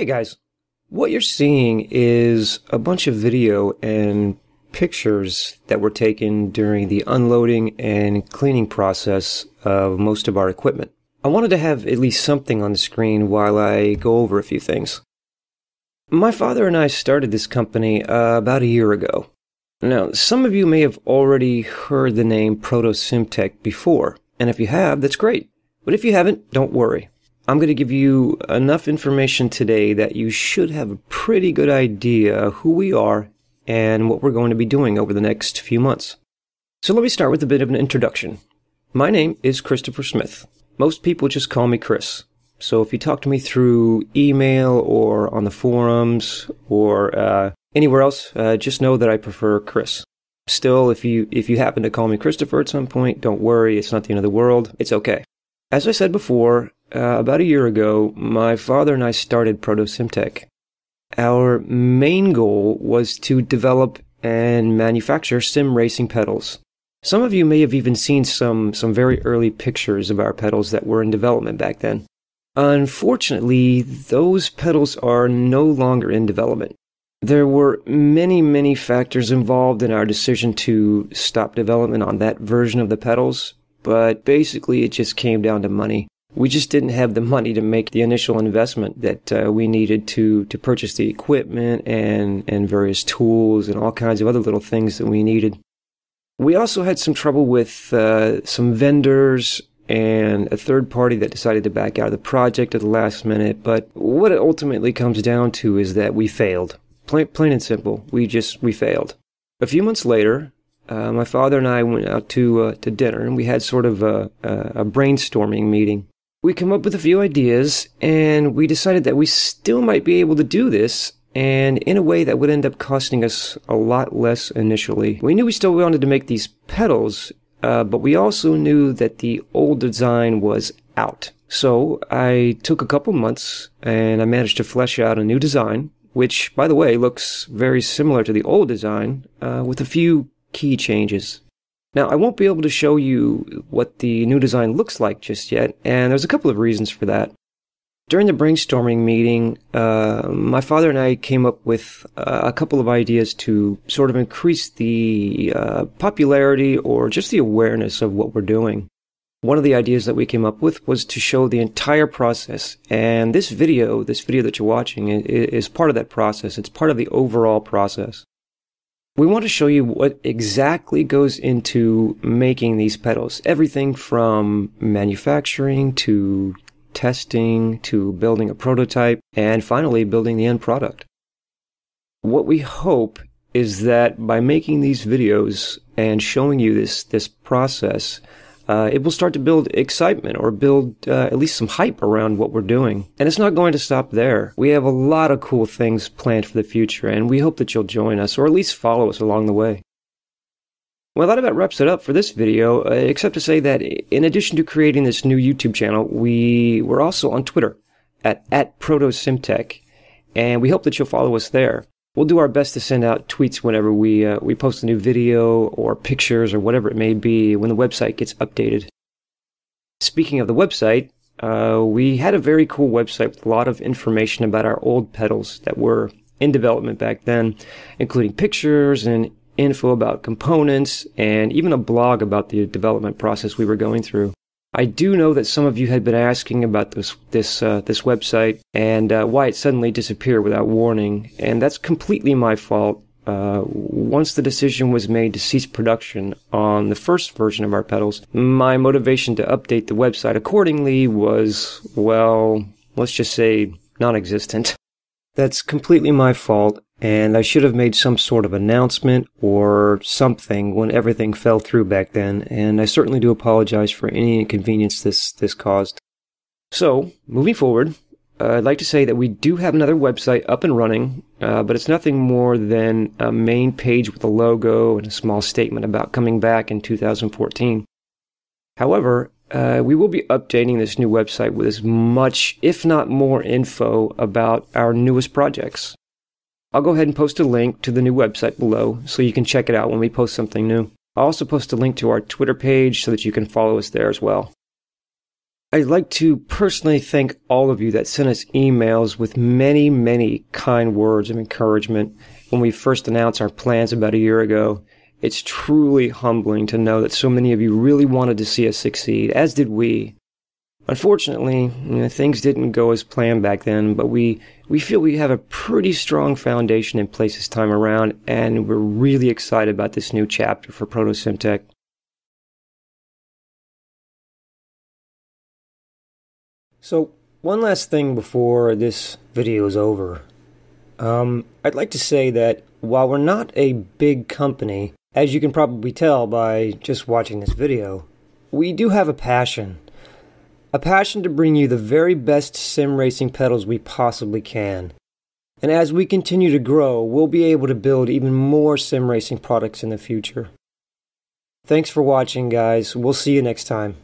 Hey guys, what you're seeing is a bunch of video and pictures that were taken during the unloading and cleaning process of most of our equipment. I wanted to have at least something on the screen while I go over a few things. My father and I started this company about a year ago. Now, some of you may have already heard the name ProtoSimTech before, and if you have, that's great. But if you haven't, don't worry. I'm going to give you enough information today that you should have a pretty good idea who we are and what we're going to be doing over the next few months. So let me start with a bit of an introduction. My name is Christopher Smith. Most people just call me Chris. So if you talk to me through email or on the forums or anywhere else, just know that I prefer Chris. Still, if you happen to call me Christopher at some point, don't worry, it's not the end of the world. It's okay. As I said before, about a year ago, my father and I started ProtoSimTech. Our main goal was to develop and manufacture sim racing pedals. Some of you may have even seen some very early pictures of our pedals that were in development back then. Unfortunately, those pedals are no longer in development. There were many factors involved in our decision to stop development on that version of the pedals, but basically it just came down to money. We just didn't have the money to make the initial investment that we needed to purchase the equipment and various tools and all kinds of other little things that we needed. We also had some trouble with some vendors and a third party that decided to back out of the project at the last minute, but what it ultimately comes down to is that we failed. Plain and simple, we failed. A few months later, my father and I went out to dinner, and we had sort of a brainstorming meeting. We came up with a few ideas, and we decided that we still might be able to do this, and in a way that would end up costing us a lot less initially. We knew we still wanted to make these pedals, but we also knew that the old design was out. So I took a couple months, and I managed to flesh out a new design, which, by the way, looks very similar to the old design, with a few key changes. Now, I won't be able to show you what the new design looks like just yet, and there's a couple of reasons for that. During the brainstorming meeting, my father and I came up with a couple of ideas to sort of increase the popularity or just the awareness of what we're doing. One of the ideas that we came up with was to show the entire process, and this video that you're watching is part of that process. It's part of the overall process. We want to show you what exactly goes into making these pedals. Everything from manufacturing to testing to building a prototype and finally building the end product. What we hope is that by making these videos and showing you this process, it will start to build excitement or build at least some hype around what we're doing. And it's not going to stop there. We have a lot of cool things planned for the future, and we hope that you'll join us or at least follow us along the way. Well, that about wraps it up for this video, except to say that in addition to creating this new YouTube channel, we're also on Twitter at ProtoSimTech, and we hope that you'll follow us there. We'll do our best to send out tweets whenever we post a new video or pictures or whatever it may be when the website gets updated. Speaking of the website, we had a very cool website with a lot of information about our old pedals that were in development back then, including pictures and info about components and even a blog about the development process we were going through. I do know that some of you had been asking about this website and why it suddenly disappeared without warning, and that's completely my fault. Once the decision was made to cease production on the first version of our pedals, my motivation to update the website accordingly was, well, let's just say non-existent. That's completely my fault, and I should have made some sort of announcement or something when everything fell through back then, and I certainly do apologize for any inconvenience this caused. So, moving forward, I'd like to say that we do have another website up and running, but it's nothing more than a main page with a logo and a small statement about coming back in 2014. However, we will be updating this new website with as much, if not more, info about our newest projects. I'll go ahead and post a link to the new website below so you can check it out when we post something new. I'll also post a link to our Twitter page so that you can follow us there as well. I'd like to personally thank all of you that sent us emails with many, many kind words of encouragement when we first announced our plans about a year ago. It's truly humbling to know that so many of you really wanted to see us succeed, as did we. Unfortunately, things didn't go as planned back then, but we feel we have a pretty strong foundation in place this time around, and we're really excited about this new chapter for ProtoSimTech. So, one last thing before this video is over. I'd like to say that while we're not a big company, as you can probably tell by just watching this video, we do have a passion. A passion to bring you the very best sim racing pedals we possibly can. And as we continue to grow, we'll be able to build even more sim racing products in the future. Thanks for watching, guys. We'll see you next time.